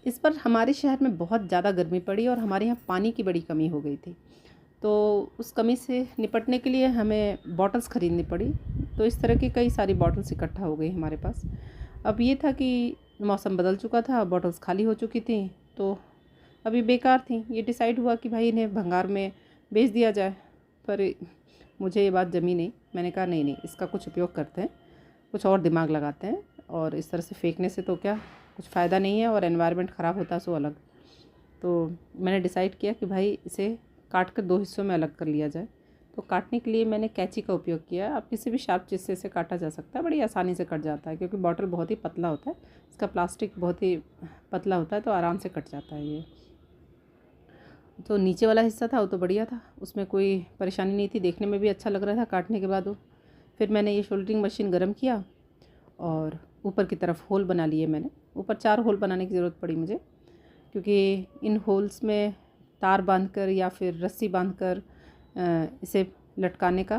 इस बार हमारे शहर में बहुत ज़्यादा गर्मी पड़ी और हमारे यहाँ पानी की बड़ी कमी हो गई थी। तो उस कमी से निपटने के लिए हमें बॉटल्स ख़रीदनी पड़ी। तो इस तरह की कई सारी बॉटल्स इकट्ठा हो गई हमारे पास। अब ये था कि मौसम बदल चुका था, बॉटल्स खाली हो चुकी थी, तो अभी बेकार थी। ये डिसाइड हुआ कि भाई इन्हें भंगार में बेच दिया जाए। पर मुझे ये बात जमी नहीं। मैंने कहा नहीं नहीं, इसका कुछ उपयोग करते हैं, कुछ और दिमाग लगाते हैं, और इस तरह से फेंकने से तो क्या कुछ फ़ायदा नहीं है, और एनवायरनमेंट ख़राब होता है सो अलग। तो मैंने डिसाइड किया कि भाई इसे काट कर 2 हिस्सों में अलग कर लिया जाए। तो काटने के लिए मैंने कैंची का उपयोग किया। आप किसी भी शार्प चीज़ से इसे काटा जा सकता है, बड़ी आसानी से कट जाता है, क्योंकि बॉटल बहुत ही पतला होता है, इसका प्लास्टिक बहुत ही पतला होता है, तो आराम से कट जाता है ये। तो नीचे वाला हिस्सा था वो तो बढ़िया था, उसमें कोई परेशानी नहीं थी, देखने में भी अच्छा लग रहा था काटने के बाद वो। फिर मैंने ये शोल्डरिंग मशीन गर्म किया और ऊपर की तरफ होल बना लिए मैंने। ऊपर 4 होल बनाने की ज़रूरत पड़ी मुझे, क्योंकि इन होल्स में तार बांधकर या फिर रस्सी बांधकर इसे लटकाने का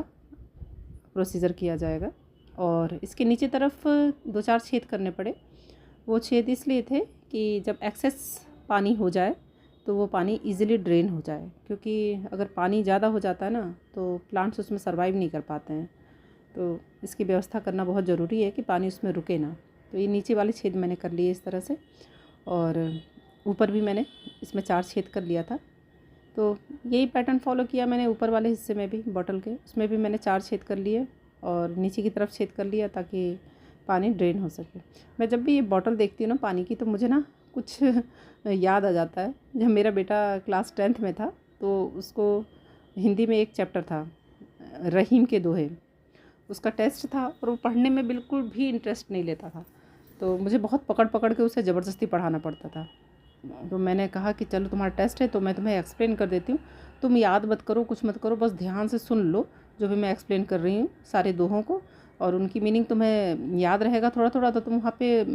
प्रोसीजर किया जाएगा। और इसके नीचे तरफ 2-4 छेद करने पड़े। वो छेद इसलिए थे कि जब एक्सेस पानी हो जाए तो वो पानी इजीली ड्रेन हो जाए, क्योंकि अगर पानी ज़्यादा हो जाता है ना तो प्लांट्स उसमें सर्वाइव नहीं कर पाते हैं। तो इसकी व्यवस्था करना बहुत ज़रूरी है कि पानी उसमें रुके ना। तो ये नीचे वाले छेद मैंने कर लिए इस तरह से, और ऊपर भी मैंने इसमें 4 छेद कर लिया था। तो यही पैटर्न फॉलो किया मैंने ऊपर वाले हिस्से में भी, बॉटल के उसमें भी मैंने 4 छेद कर लिए और नीचे की तरफ छेद कर लिया, ताकि पानी ड्रेन हो सके। मैं जब भी ये बॉटल देखती हूँ ना पानी की, तो मुझे ना कुछ याद आ जाता है। जब मेरा बेटा क्लास 10th में था तो उसको हिंदी में एक चैप्टर था, रहीम के दोहे, उसका टेस्ट था, और वो पढ़ने में बिल्कुल भी इंटरेस्ट नहीं लेता था। तो मुझे बहुत पकड़ पकड़ के उसे ज़बरदस्ती पढ़ाना पड़ता था। तो मैंने कहा कि चलो तुम्हारा टेस्ट है तो मैं तुम्हें एक्सप्लेन कर देती हूँ, तुम याद मत करो, कुछ मत करो, बस ध्यान से सुन लो जो भी मैं एक्सप्लेन कर रही हूँ सारे दोहों को, और उनकी मीनिंग तुम्हें याद रहेगा थोड़ा थोड़ा, तो तुम वहाँ पे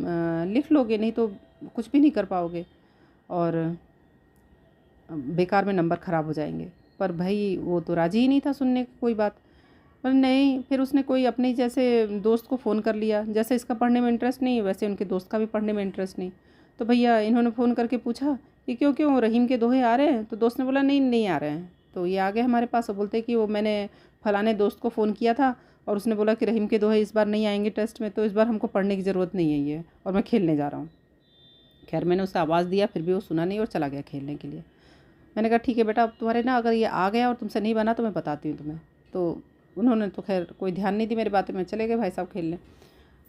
लिख लोगे, नहीं तो कुछ भी नहीं कर पाओगे और बेकार में नंबर ख़राब हो जाएंगे। पर भाई वो तो राज़ी ही नहीं था सुनने की कोई बात। पर नहीं, फिर उसने कोई अपने जैसे दोस्त को फ़ोन कर लिया, जैसे इसका पढ़ने में इंटरेस्ट नहीं वैसे उनके दोस्त का भी पढ़ने में इंटरेस्ट नहीं। तो भैया इन्होंने फ़ोन करके पूछा कि क्यों क्यों रहीम के दोहे आ रहे हैं? तो दोस्त ने बोला नहीं नहीं आ रहे हैं। तो ये आ गए हमारे पास और बोलते कि वो मैंने फलाने दोस्त को फ़ोन किया था और उसने बोला कि रहीम के दोहे इस बार नहीं आएंगे टेस्ट में, तो इस बार हमको पढ़ने की ज़रूरत नहीं है ये, और मैं खेलने जा रहा हूँ। खैर मैंने उसे आवाज़ दिया, फिर भी वो सुना नहीं और चला गया खेलने के लिए। मैंने कहा ठीक है बेटा, अब तुम्हारे ना अगर ये आ गया और तुमसे नहीं बना तो मैं बताती हूँ तुम्हें। तो उन्होंने तो खैर कोई ध्यान नहीं दी मेरी बातें में, चले गए भाई साहब खेलने।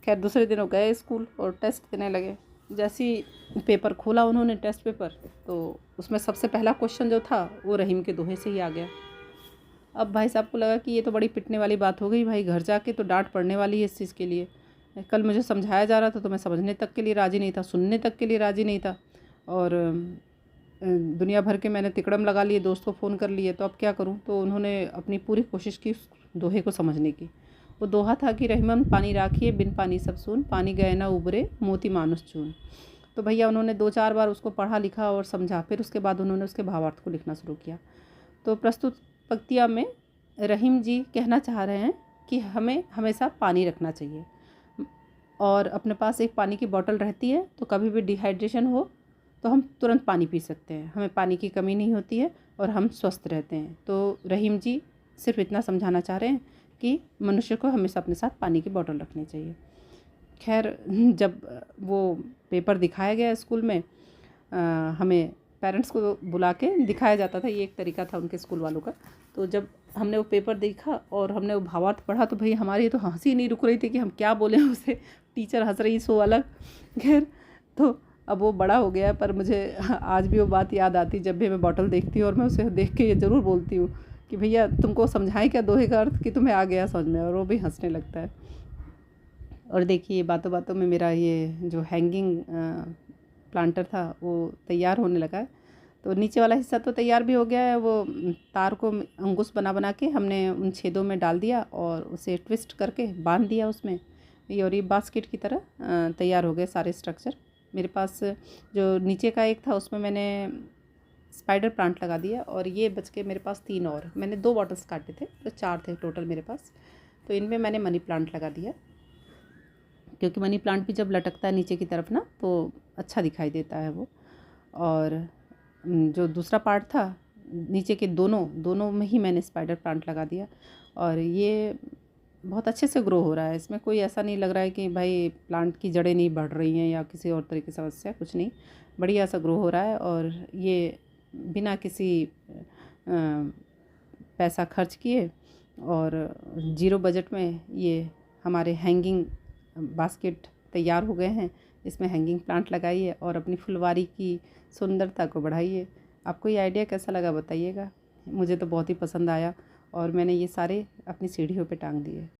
खैर दूसरे दिन वो गए स्कूल और टेस्ट देने लगे। जैसे ही पेपर खोला उन्होंने टेस्ट पेपर, तो उसमें सबसे पहला क्वेश्चन जो था वो रहीम के दोहे से ही आ गया। अब भाई साहब को लगा कि ये तो बड़ी पिटने वाली बात हो गई, भाई घर जाके तो डांट पड़ने वाली है इस चीज़ के लिए। कल मुझे समझाया जा रहा था तो मैं समझने तक के लिए राज़ी नहीं था, सुनने तक के लिए राज़ी नहीं था, और दुनिया भर के मैंने तिकड़म लगा लिए, दोस्त को फ़ोन कर लिए, तो अब क्या करूं। तो उन्होंने अपनी पूरी कोशिश की उस दोहे को समझने की। वो दोहा था कि रहीमन पानी राखिए बिन पानी सब सून, पानी गए ना उबरे मोती मानुस चून। तो भैया उन्होंने 2-4 बार उसको पढ़ा लिखा और समझा, फिर उसके बाद उन्होंने उसके भावार्थ को लिखना शुरू किया। तो प्रस्तुत पंक्तियाँ में रहीम जी कहना चाह रहे हैं कि हमें हमेशा पानी रखना चाहिए, और अपने पास एक पानी की बोतल रहती है, तो कभी भी डिहाइड्रेशन हो तो हम तुरंत पानी पी सकते हैं, हमें पानी की कमी नहीं होती है और हम स्वस्थ रहते हैं। तो रहीम जी सिर्फ इतना समझाना चाह रहे हैं कि मनुष्य को हमेशा अपने साथ पानी की बोतल रखनी चाहिए। खैर जब वो पेपर दिखाया गया स्कूल में, हमें पेरेंट्स को बुला के दिखाया जाता था, ये एक तरीका था उनके स्कूल वालों का। तो जब हमने वो पेपर देखा और हमने वो भावार्थ पढ़ा, तो भाई हमारी तो हंसी नहीं रुक रही थी कि हम क्या बोलें उसे, टीचर हंस रही सो अलग। खैर तो अब वो बड़ा हो गया, पर मुझे आज भी वो बात याद आती, जब भी मैं बॉटल देखती हूँ और मैं उसे देख के ये ज़रूर बोलती हूँ कि भैया तुमको समझाएं क्या दोहे का अर्थ, कि तुम्हें आ गया समझ में, और वो भी हंसने लगता है। और देखिए बातों बातों में मेरा ये जो हैंगिंग प्लांटर था वो तैयार होने लगा है। तो नीचे वाला हिस्सा तो तैयार भी हो गया है, वो तार को अंकुश बना बना के हमने उन छेदों में डाल दिया और उसे ट्विस्ट करके बांध दिया उसमें, ये और ये बास्केट की तरह तैयार हो गए सारे स्ट्रक्चर। मेरे पास जो नीचे का एक था उसमें मैंने स्पाइडर प्लांट लगा दिया, और ये बच के मेरे पास 3 और, मैंने 2 बॉटल्स काटे थे तो 4 थे टोटल मेरे पास। तो इनमें मैंने मनी प्लांट लगा दिया, क्योंकि मनी प्लांट भी जब लटकता है नीचे की तरफ ना तो अच्छा दिखाई देता है वो। और जो दूसरा पार्ट था नीचे के दोनों में ही मैंने स्पाइडर प्लांट लगा दिया और ये बहुत अच्छे से ग्रो हो रहा है। इसमें कोई ऐसा नहीं लग रहा है कि भाई प्लांट की जड़ें नहीं बढ़ रही हैं या किसी और तरह की समस्या, कुछ नहीं, बढ़िया सा ग्रो हो रहा है। और ये बिना किसी पैसा खर्च किए और ज़ीरो बजट में ये हमारे हैंगिंग बास्केट तैयार हो गए हैं। इसमें हैंगिंग प्लांट लगाइए और अपनी फुलवारी की सुंदरता को बढ़ाइए। आपको ये आइडिया कैसा लगा बताइएगा। मुझे तो बहुत ही पसंद आया और मैंने ये सारे अपनी सीढ़ियों पे टांग दिए।